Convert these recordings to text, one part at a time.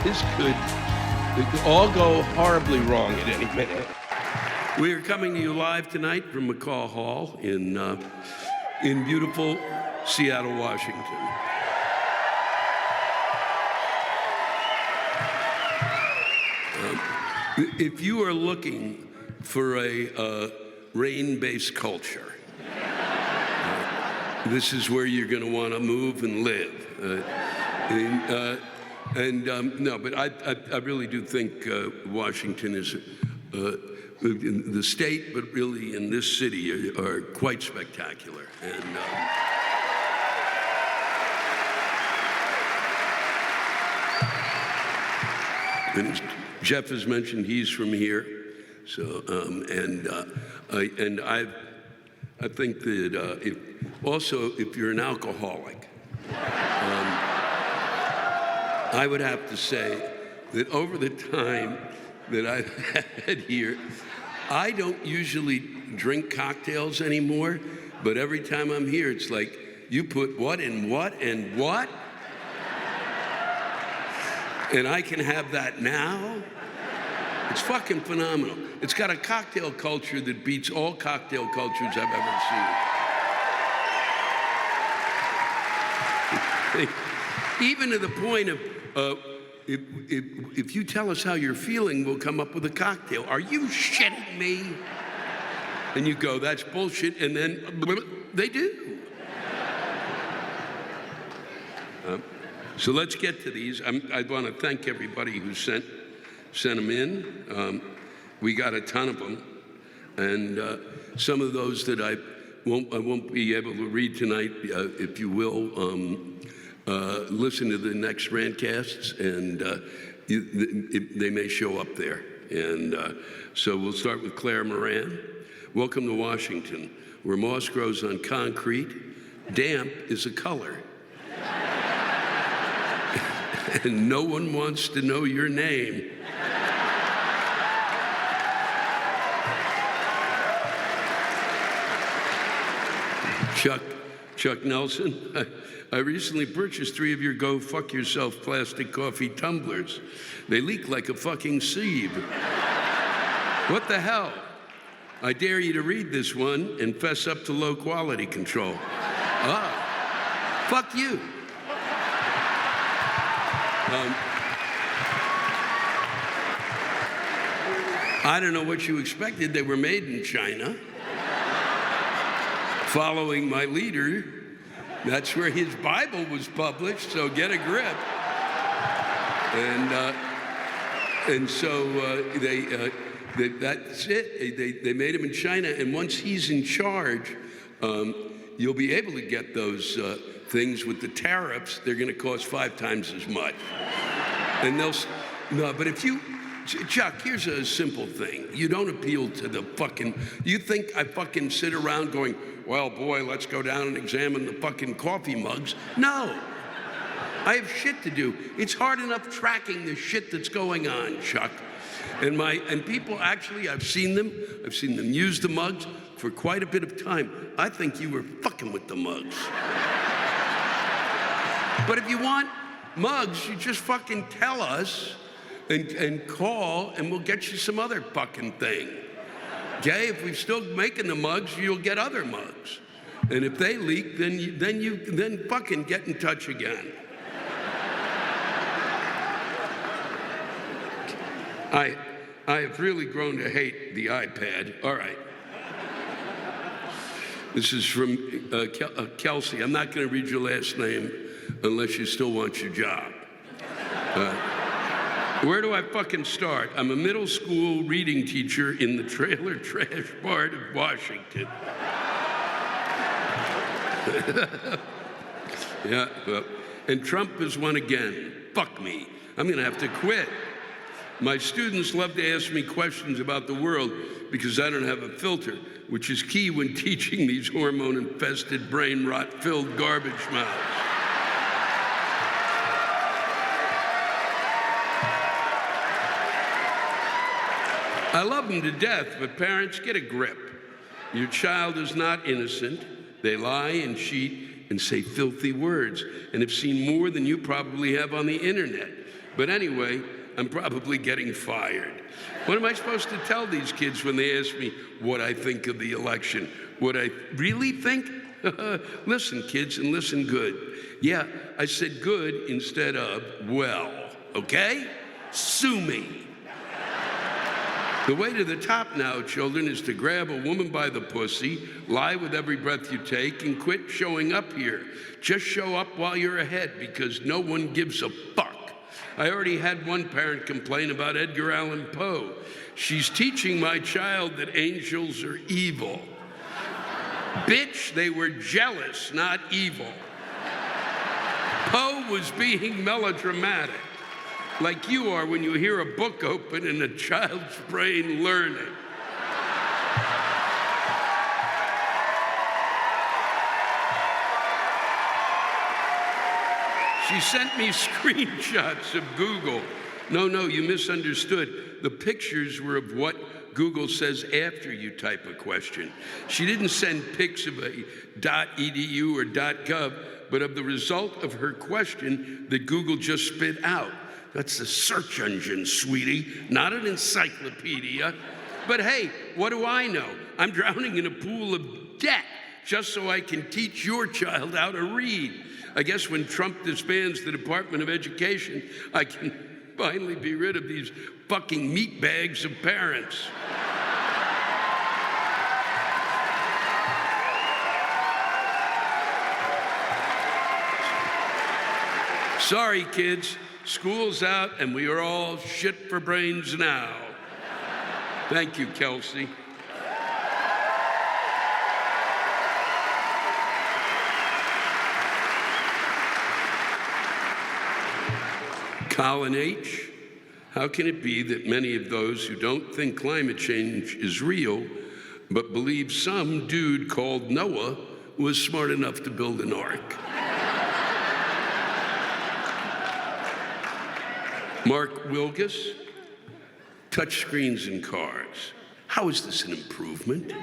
This could all go horribly wrong at any minute. We are coming to you live tonight from McCaw Hall in beautiful Seattle, Washington. If you are looking for a rain-based culture, this is where you're going to want to move and live. No, but I really do think Washington is, the state, but really in this city, are quite spectacular. And Jeff has mentioned he's from here, so I think that if you're an alcoholic, I would have to say that over the time that I've had here, I don't usually drink cocktails anymore, but every time I'm here, it's like, you put what in what and what? And I can have that now? It's fucking phenomenal. It's got a cocktail culture that beats all cocktail cultures I've ever seen. Even to the point of, if you tell us how you're feeling, we'll come up with a cocktail. Are you shitting me? And you go, that's bullshit, and then they do. So let's get to these. I want to thank everybody who sent them in. We got a ton of them, and some of those that I won't be able to read tonight. If you will, listen to the next Rantcasts, and they may show up there. And so we'll start with Claire Moran. Welcome to Washington, where moss grows on concrete. Damp is a color. And no one wants to know your name. Chuck Nelson, I recently purchased 3 of your Go Fuck Yourself plastic coffee tumblers. They leak like a fucking sieve. What the hell? I dare you to read this one and fess up to low quality control. Fuck you. I don't know what you expected. They were made in China. Following my leader, that's where his Bible was published, so get a grip. And so that's it. They made him in China, and once he's in charge, you'll be able to get those things with the tariffs. They're going to cost 5 times as much. And but if you, Chuck, here's a simple thing. You don't appeal to the fucking, you think I fucking sit around going, well, boy, let's go down and examine the fucking coffee mugs. No. I have shit to do. It's hard enough tracking the shit that's going on, Chuck. And people actually, I've seen them use the mugs for quite a bit of time. I think you were fucking with the mugs. But if you want mugs, you just fucking tell us and call, and we'll get you some other fucking thing. Okay, if we're still making the mugs, you'll get other mugs. And if they leak, then fucking get in touch again. I have really grown to hate the iPad. All right. This is from Kelsey. I'm not going to read your last name unless you still want your job. Where do I fucking start? I'm a middle school reading teacher in the trailer trash part of Washington. Yeah, well, and Trump has won again. Fuck me. I'm going to have to quit. My students love to ask me questions about the world because I don't have a filter, which is key when teaching these hormone-infested, brain rot-filled garbage mouths. I love them to death, but parents, get a grip. Your child is not innocent. They lie and cheat and say filthy words and have seen more than you probably have on the internet. But anyway, I'm probably getting fired. What am I supposed to tell these kids when they ask me what I think of the election? What I really think? Listen, kids, and listen good. Yeah, I said good instead of well, okay? Sue me. The way to the top now, children, is to grab a woman by the pussy, lie with every breath you take, and quit showing up here. Just show up while you're ahead, because no one gives a fuck. I already had one parent complain about Edgar Allan Poe. She's teaching my child that angels are evil. Bitch, they were jealous, not evil. Poe was being melodramatic, like you are when you hear a book open in a child's brain learning. She sent me screenshots of Google. No, you misunderstood. The pictures were of what Google says after you type a question. She didn't send pics of a .edu or .gov, but of the result of her question that Google just spit out. That's a search engine, sweetie, not an encyclopedia. But hey, what do I know? I'm drowning in a pool of debt just so I can teach your child how to read. I guess when Trump disbands the Department of Education, I can finally be rid of these fucking meatbags of parents. Sorry, kids. School's out, and we are all shit for brains now. Thank you, Kelsey. Colin H, how can it be that many of those who don't think climate change is real, but believe some dude called Noah was smart enough to build an ark? Mark Wilkis, touch screens in cars. How is this an improvement?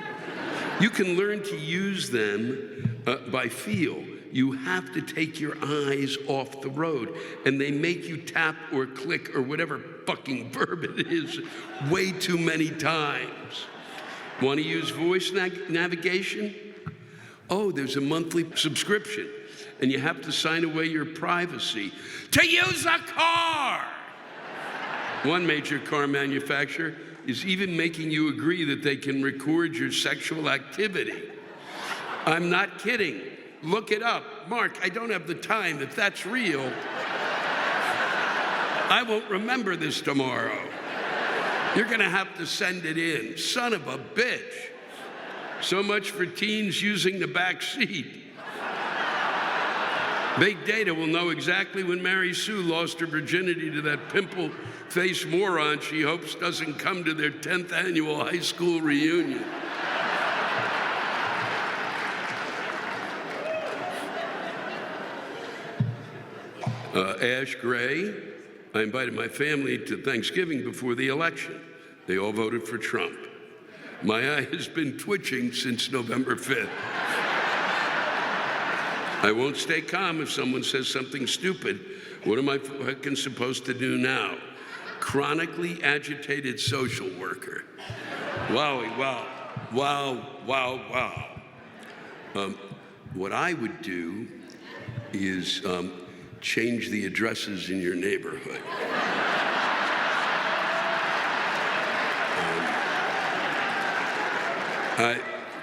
You can learn to use them by feel. You have to take your eyes off the road, and they make you tap or click or whatever fucking verb it is way too many times. Want to use voice navigation? Oh, there's a monthly subscription, and you have to sign away your privacy to use a car. One major car manufacturer is even making you agree that they can record your sexual activity. I'm not kidding. Look it up. Mark, I don't have the time. If that's real, I won't remember this tomorrow. You're gonna have to send it in. Son of a bitch. So much for teens using the back seat. Big data will know exactly when Mary Sue lost her virginity to that pimple-faced moron she hopes doesn't come to their 10th annual high school reunion. Ash Gray, I invited my family to Thanksgiving before the election. They all voted for Trump. My eye has been twitching since November 5th. I won't stay calm if someone says something stupid. What am I fucking supposed to do now? Chronically agitated social worker. Wowie, wow. Wow, wow, wow. What I would do is change the addresses in your neighborhood.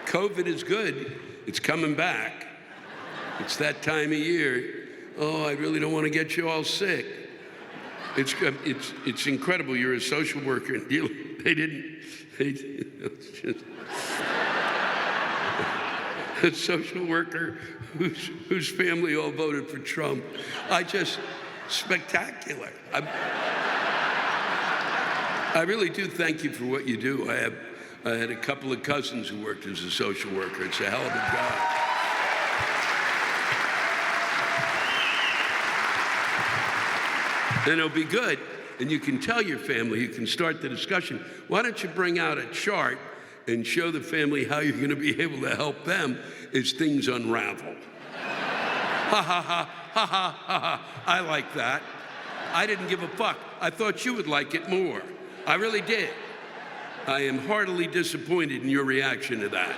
COVID is good. It's coming back. It's that time of year. Oh, I really don't want to get you all sick. It's incredible. You're a social worker. And a social worker whose family all voted for Trump. Spectacular. I really do thank you for what you do. I had a couple of cousins who worked as a social worker. It's a hell of a job. And it'll be good. And you can tell your family, you can start the discussion. Why don't you bring out a chart and show the family how you're going to be able to help them as things unravel? Ha ha ha, ha ha ha ha. I like that. I didn't give a fuck. I thought you would like it more. I really did. I am heartily disappointed in your reaction to that.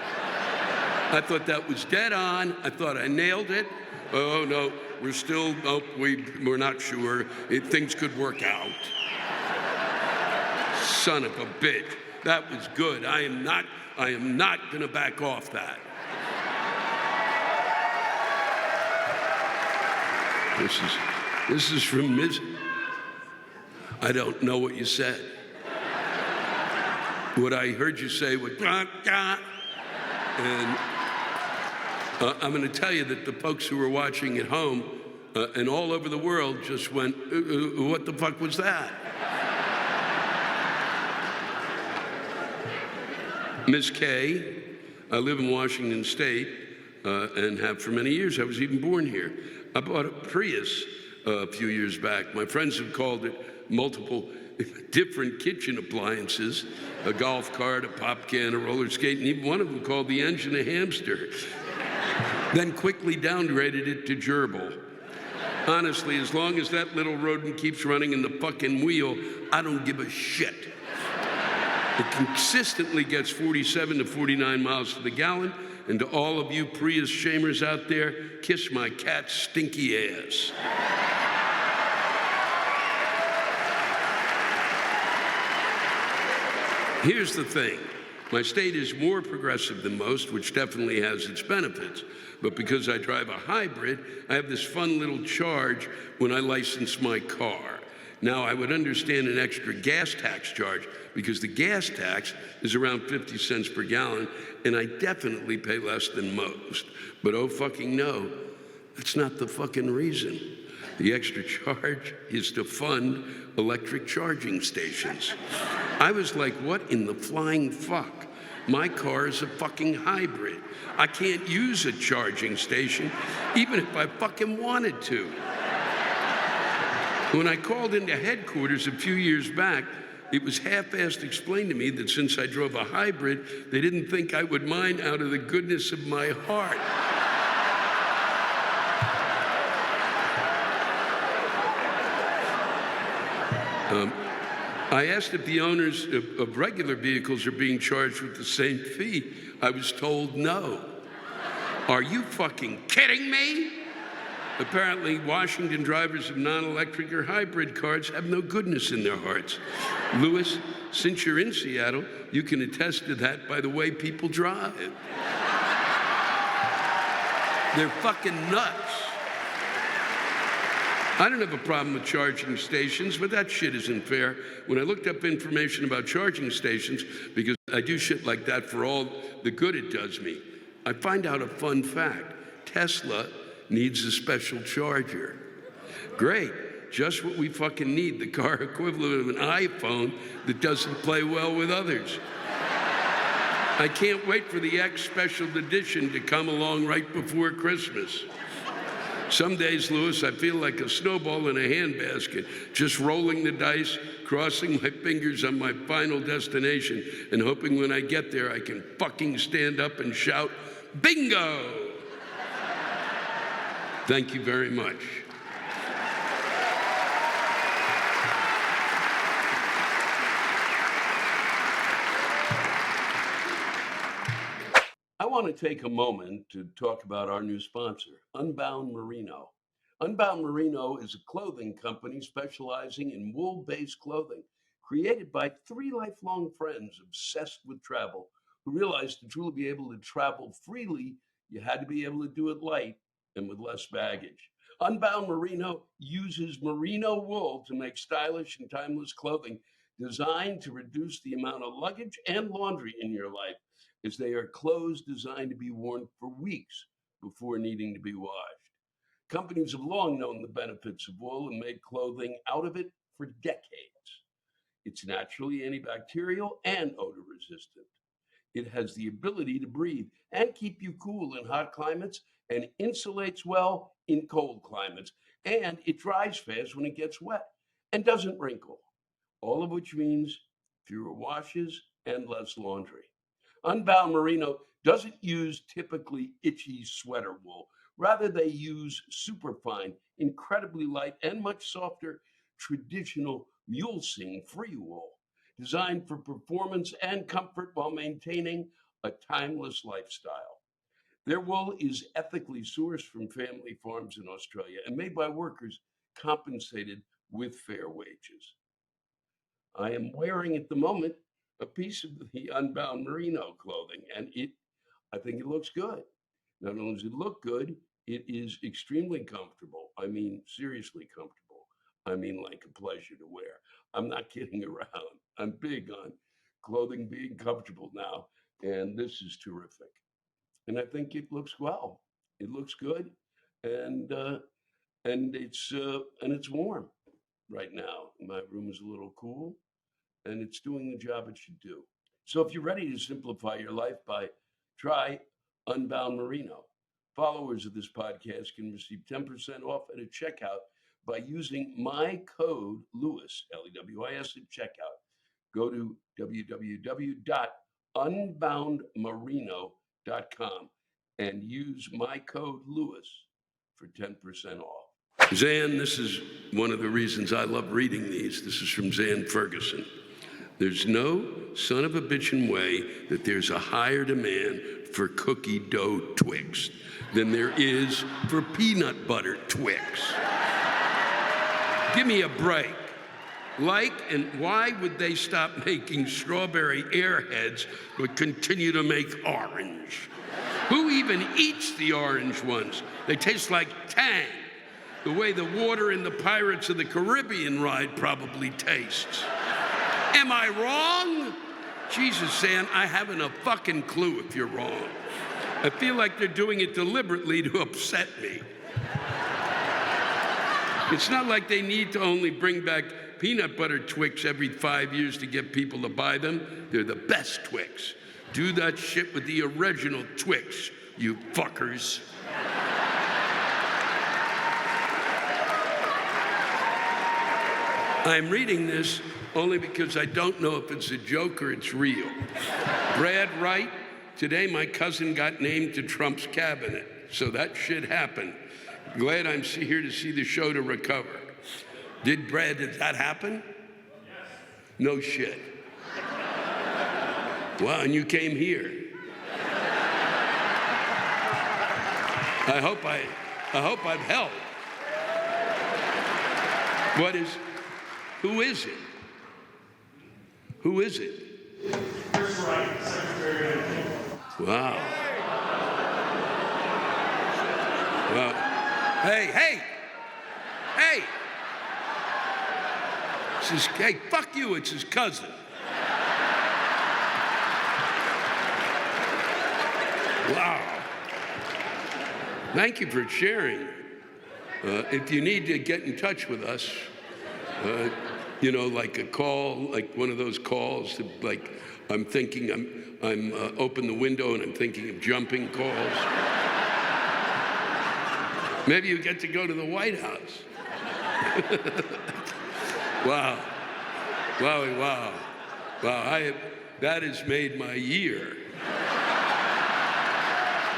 I thought that was dead on. I thought I nailed it. Oh, no, we're not sure. Things could work out. Son of a bitch. That was good. I am not going to back off that. This is from Ms. I don't know what you said. What I heard you say was, and I'm going to tell you that the folks who were watching at home and all over the world just went, what the fuck was that? Ms. K, I live in Washington State and have for many years. I was even born here. I bought a Prius a few years back. My friends have called it multiple different kitchen appliances, a golf cart, a pop can, a roller skate, and even one of them called the engine a hamster. Then quickly downgraded it to gerbil. Honestly, as long as that little rodent keeps running in the fucking wheel, I don't give a shit. It consistently gets 47 to 49 miles to the gallon, and to all of you Prius shamers out there, kiss my cat's stinky ass. Here's the thing. My state is more progressive than most, which definitely has its benefits. But because I drive a hybrid, I have this fun little charge when I license my car. Now, I would understand an extra gas tax charge because the gas tax is around 50 cents per gallon, and I definitely pay less than most. But oh fucking no, that's not the fucking reason. The extra charge is to fund electric charging stations. I was like, what in the flying fuck? My car is a fucking hybrid. I can't use a charging station, even if I fucking wanted to. When I called into headquarters a few years back, it was half-assed explained to me that since I drove a hybrid, they didn't think I would mind out of the goodness of my heart. I asked if the owners of regular vehicles are being charged with the same fee. I was told no. Are you fucking kidding me? Apparently, Washington drivers of non-electric or hybrid cars have no goodness in their hearts. Lewis, since you're in Seattle, you can attest to that by the way people drive. They're fucking nuts. I don't have a problem with charging stations, but that shit isn't fair. When I looked up information about charging stations, because I do shit like that for all the good it does me, I find out a fun fact. Tesla needs a special charger. Great, just what we fucking need, the car equivalent of an iPhone that doesn't play well with others. I can't wait for the X special edition to come along right before Christmas. Some days, Lewis, I feel like a snowball in a handbasket, just rolling the dice, crossing my fingers on my final destination, and hoping when I get there I can fucking stand up and shout, bingo! Thank you very much. I want to take a moment to talk about our new sponsor, Unbound Merino. Unbound Merino is a clothing company specializing in wool-based clothing, created by three lifelong friends obsessed with travel, who realized to truly be able to travel freely, you had to be able to do it light and with less baggage. Unbound Merino uses merino wool to make stylish and timeless clothing designed to reduce the amount of luggage and laundry in your life, as they are clothes designed to be worn for weeks before needing to be washed. Companies have long known the benefits of wool and made clothing out of it for decades. It's naturally antibacterial and odor resistant. It has the ability to breathe and keep you cool in hot climates and insulates well in cold climates. And it dries fast when it gets wet and doesn't wrinkle. All of which means fewer washes and less laundry. Unbound Merino doesn't use typically itchy sweater wool, Rather, they use superfine, incredibly light, and much softer traditional mulesing free wool, designed for performance and comfort while maintaining a timeless lifestyle. Their wool is ethically sourced from family farms in Australia and made by workers compensated with fair wages. I am wearing at the moment a piece of the Unbound Merino clothing, and I think it looks good. Not only does it look good, it is extremely comfortable. I mean, seriously comfortable. I mean, like a pleasure to wear. I'm not kidding around. I'm big on clothing being comfortable now, and this is terrific. And I think it looks well. It looks good, and it's warm right now. My room is a little cool, and it's doing the job it should do. So if you're ready to simplify your life, try Unbound Merino. Followers of this podcast can receive 10% off at a checkout by using my code Lewis, Lewis at checkout. Go to www.unboundmerino.com and use my code Lewis for 10% off. Zan, this is one of the reasons I love reading these. This is from Zan Ferguson. There's no son of a bitchin' way that there's a higher demand for cookie dough Twix than there is for peanut butter Twix. Give me a break. And why would they stop making strawberry airheads but continue to make orange? Who even eats the orange ones? They taste like Tang, the way the water in the Pirates of the Caribbean ride probably tastes. Am I wrong? Jesus, Sam, I haven't a fucking clue if you're wrong. I feel like they're doing it deliberately to upset me. It's not like they need to only bring back peanut butter Twix every 5 years to get people to buy them. They're the best Twix. Do that shit with the original Twix, you fuckers. I'm reading this only because I don't know if it's a joke or it's real. Brad Wright, today my cousin got named to Trump's cabinet, so that shit happened. Glad I'm here to see the show to recover. Did that happen? Yes. No shit. Wow, and you came here. I hope I've helped. Who is it? Who is it? Wright, Secretary of State. Wow. Wow. Hey. Hey, fuck you, it's his cousin. Wow. Thank you for sharing. If you need to get in touch with us, like a call, like one of those calls, like I'm thinking I'm open the window and I'm thinking of jumping calls. Maybe you get to go to the White House. Wow. That has made my year.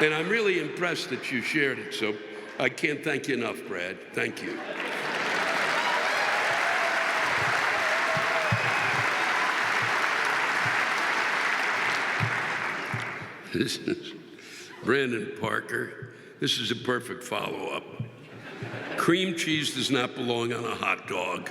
And I'm really impressed that you shared it, so I can't thank you enough, Brad. Thank you. This is Brandon Parker. This is a perfect follow-up. Cream cheese does not belong on a hot dog.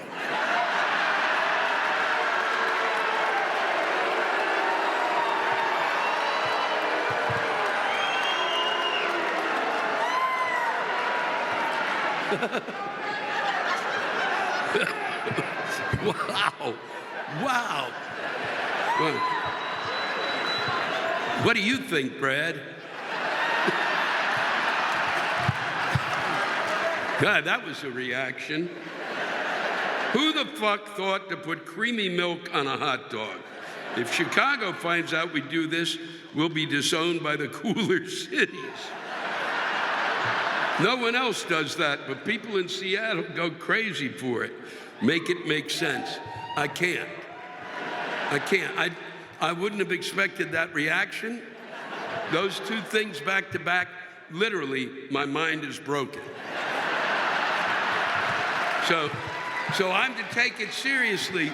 Wow. What do you think, Brad? God, that was a reaction. Who the fuck thought to put creamy milk on a hot dog? If Chicago finds out we do this, we'll be disowned by the cooler cities. No one else does that, but people in Seattle go crazy for it. Make it make sense. I can't. I wouldn't have expected that reaction. Those two things back to back, literally, my mind is broken. So I'm to take it seriously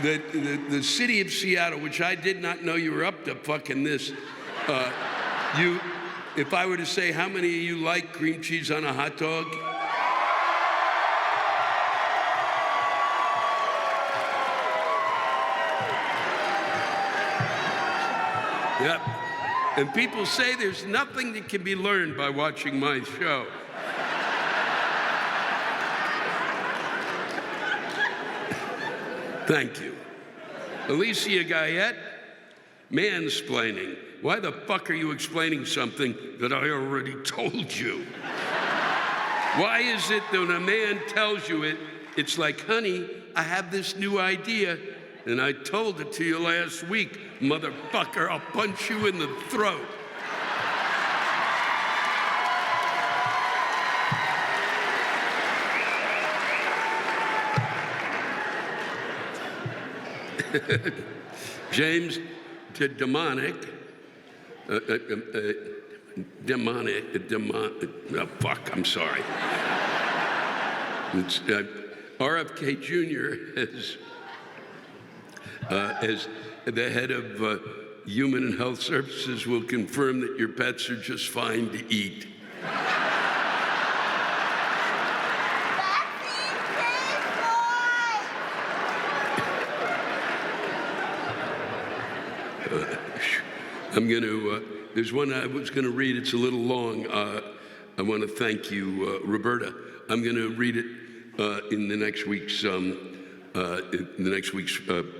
that the city of Seattle, which I did not know you were up to fucking this, if I were to say how many of you like cream cheese on a hot dog? Yep. And people say there's nothing that can be learned by watching my show. Thank you. Alicia Gaiet, mansplaining. Why the fuck are you explaining something that I already told you? Why is it that when a man tells you it, it's like, honey, I have this new idea, and I told it to you last week, motherfucker, I'll punch you in the throat. James to demonic, oh, fuck, I'm sorry. It's, RFK Jr. as the head of Human and Health Services will confirm that your pets are just fine to eat. I'm going to, there's one I was going to read, it's a little long. I want to thank you, Roberta. I'm going to read it in the next week's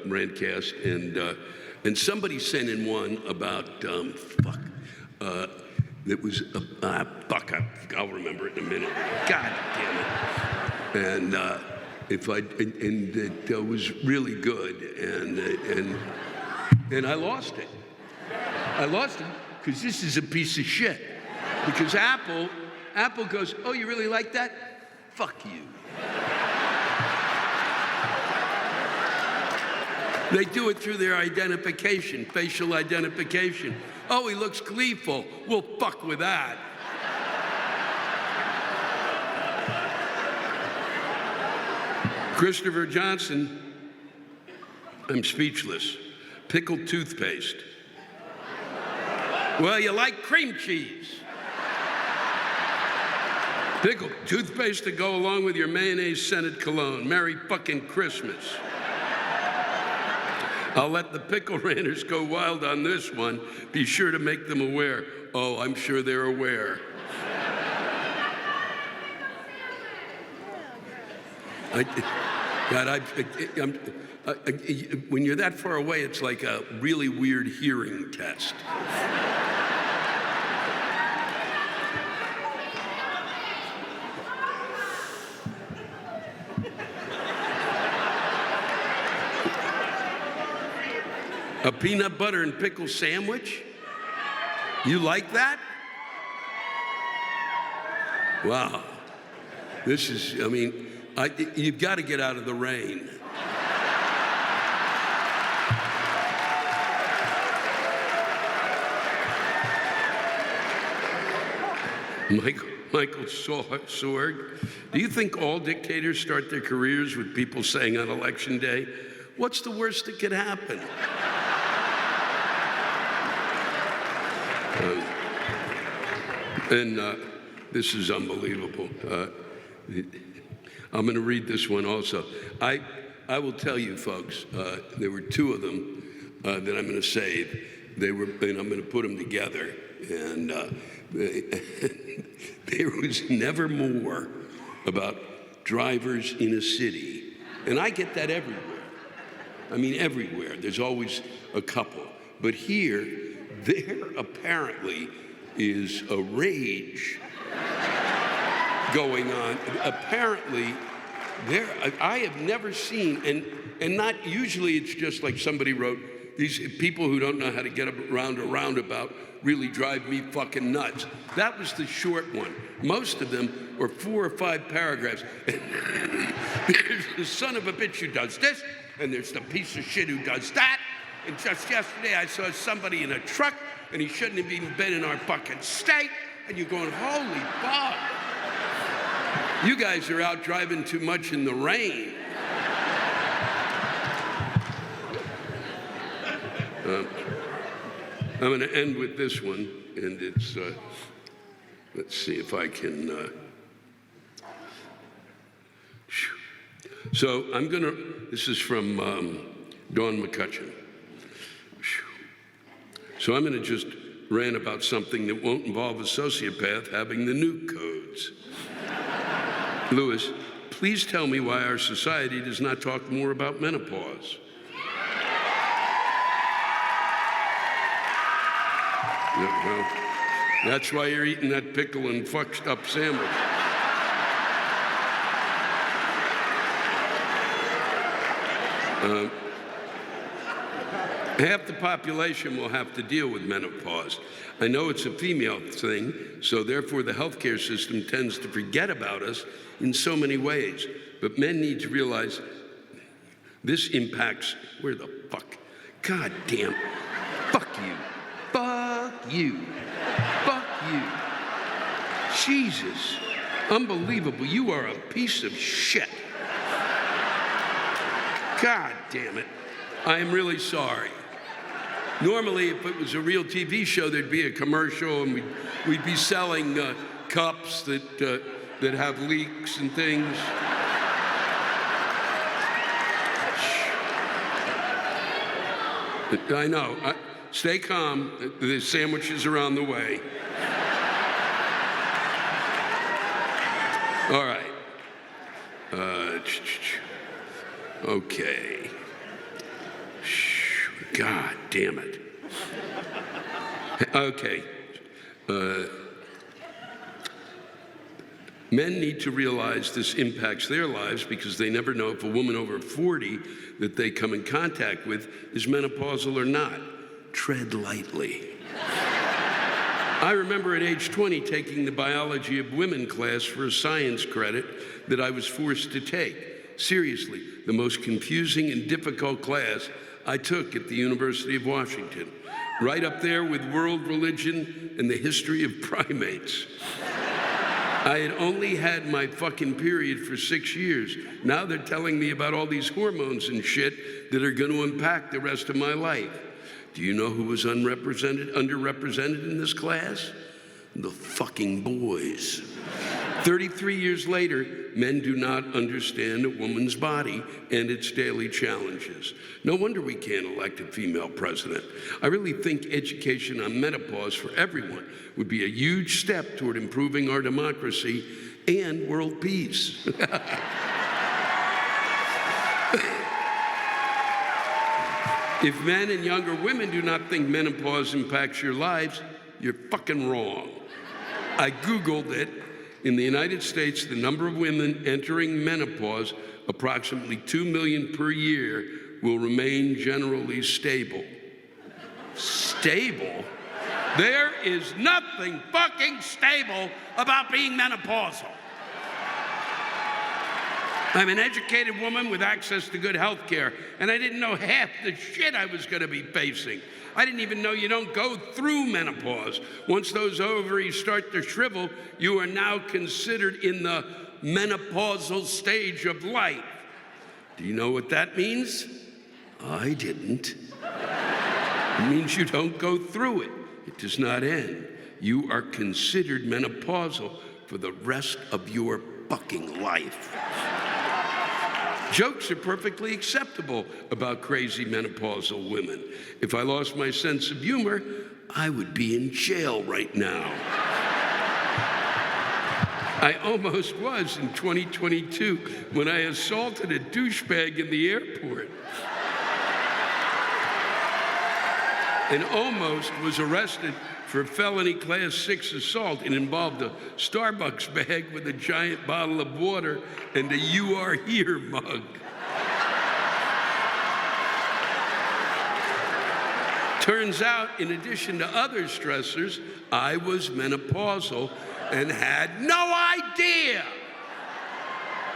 Rantcast, and somebody sent in one about that was fuck. I'll remember it in a minute. God damn it! And it was really good, and I lost it. I lost it because this is a piece of shit. Because Apple goes, oh, you really like that? Fuck you. They do it through their identification, facial identification. Oh, he looks gleeful. We'll fuck with that. Christopher Johnson, I'm speechless. Pickled toothpaste. Well, you like cream cheese. Pickled toothpaste to go along with your mayonnaise-scented cologne. Merry fucking Christmas. I'll let the pickle ranters go wild on this one. Be sure to make them aware. Oh, I'm sure they're aware. When you're that far away, it's like a really weird hearing test. A peanut butter and pickle sandwich? You like that? Wow. This is, I mean, you've got to get out of the rain. Michael Sorg, do you think all dictators start their careers with people saying on election day, what's the worst that could happen? This is unbelievable. I'm going to read this one also. I will tell you, folks, there were two of them that I'm going to save. And I'm going to put them together. And there was never more about drivers in a city. And I get that everywhere. I mean, everywhere. There's always a couple. But here, there apparently is a rage going on. Apparently, I have never seen, and not usually it's just like somebody wrote, these people who don't know how to get around a roundabout really drive me fucking nuts. That was the short one. Most of them were 4 or 5 paragraphs. There's the son of a bitch who does this, and there's the piece of shit who does that. And just yesterday I saw somebody in a truck, and he shouldn't have even been in our fucking state. And you're going, holy fuck. You guys are out driving too much in the rain. I'm going to end with this one, and it's, let's see if I can, so I'm going to, this is from Dawn McKutchern. So I'm going to just rant about something that won't involve a sociopath having the nuke codes. Lewis, please tell me why our society does not talk more about menopause. Yeah, well, that's why you're eating that pickle and fucked up sandwich. Half the population will have to deal with menopause. I know it's a female thing, so therefore the healthcare system tends to forget about us in so many ways. But men need to realize this impacts, where the fuck? God damn, fuck you. Fuck you. Fuck you. Jesus. Unbelievable. You are a piece of shit. God damn it. I am really sorry. Normally, if it was a real TV show, there'd be a commercial and we'd be selling cups that have leaks and things. I know. Stay calm. The sandwiches are on the way. All right. Okay. God damn it. Okay. Men need to realize this impacts their lives because they never know if a woman over 40 that they come in contact with is menopausal or not. Tread lightly. I remember at age 20 taking the biology of women class for a science credit that I was forced to take. Seriously, the most confusing and difficult class I took at the University of Washington, right up there with world religion and the history of primates. I had only had my fucking period for 6 years. Now they're telling me about all these hormones and shit that are going to impact the rest of my life. Do you know who was underrepresented in this class? The fucking boys. 33 years later, men do not understand a woman's body and its daily challenges. No wonder we can't elect a female president. I really think education on menopause for everyone would be a huge step toward improving our democracy and world peace. If men and younger women do not think menopause impacts your lives, you're fucking wrong. I Googled it. In the United States, the number of women entering menopause, approximately 2 million per year, will remain generally stable. Stable? There is nothing fucking stable about being menopausal. I'm an educated woman with access to good health care, and I didn't know half the shit I was going to be facing. I didn't even know you don't go through menopause. Once those ovaries start to shrivel, you are now considered in the menopausal stage of life. Do you know what that means? I didn't. It means you don't go through it. It does not end. You are considered menopausal for the rest of your fucking life. Jokes are perfectly acceptable about crazy menopausal women. If I lost my sense of humor, I would be in jail right now. I almost was in 2022 when I assaulted a douchebag in the airport. And almost was arrested for felony class 6 assault. It involved a Starbucks bag with a giant bottle of water and a "You Are Here" mug. Turns out, in addition to other stressors, I was menopausal and had no idea.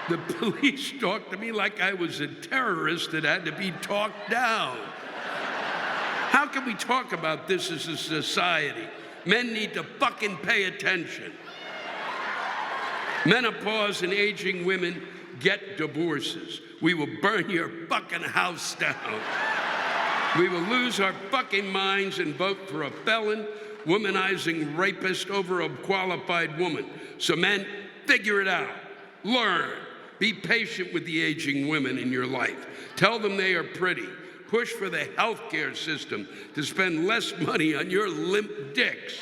The police talked to me like I was a terrorist that had to be talked down. How can we talk about this as a society? Men need to fucking pay attention. Menopause and aging women get divorces. We will burn your fucking house down. We will lose our fucking minds and vote for a felon, womanizing rapist over a qualified woman. So men, figure it out. Learn. Be patient with the aging women in your life. Tell them they are pretty. Push for the healthcare system to spend less money on your limp dicks.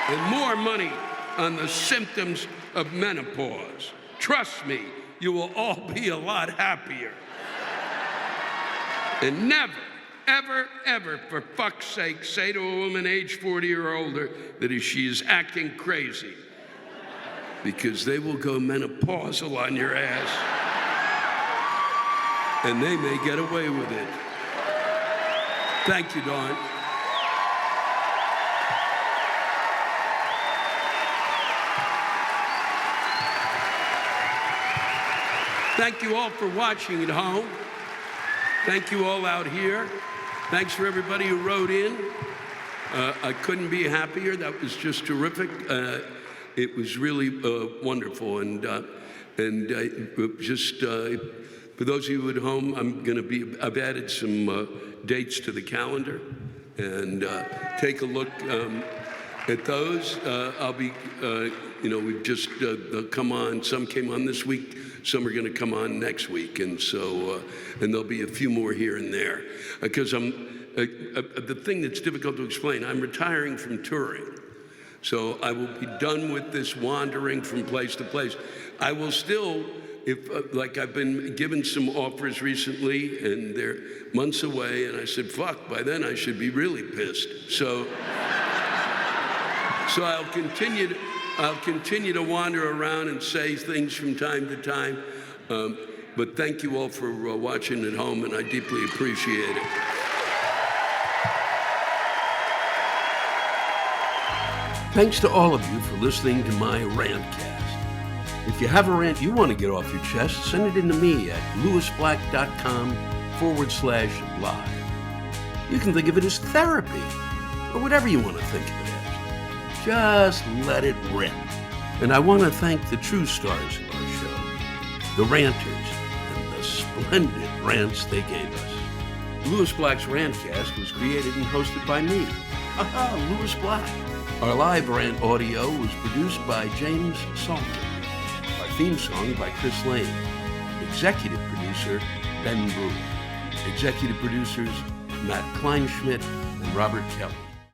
And more money on the symptoms of menopause. Trust me, you will all be a lot happier. And never, ever, ever, for fuck's sake, say to a woman age 40 or older that she is acting crazy, because they will go menopausal on your ass, and they may get away with it. Thank you, Dawn. Thank you all for watching at home. Thank you all out here. Thanks for everybody who wrote in. I couldn't be happier. That was just terrific. It was really wonderful. And just for those of you at home, I've added some dates to the calendar, and take a look at those. I'll be, we've just come on. Some came on this week. Some are going to come on next week, and so and there'll be a few more here and there. Because the thing that's difficult to explain, I'm retiring from touring, so I will be done with this wandering from place to place. I will still, like I've been given some offers recently, and they're months away, and I said, fuck, by then I should be really pissed. So I'll continue to wander around and say things from time to time. But thank you all for watching at home, and I deeply appreciate it. Thanks to all of you for listening to my Rantcast. If you have a rant you want to get off your chest, send it in to me at lewisblack.com/live. You can think of it as therapy, or whatever you want to think of it as. Just let it rip. And I want to thank the true stars of our show, the ranters, and the splendid rants they gave us. Lewis Black's Rantcast was created and hosted by me. Aha, Lewis Black. Our live rant audio was produced by James Salter. Our theme song by Chris Lane. Executive producer, Ben Brewer. Executive producers, Matt Kleinschmidt and Robert Kelly.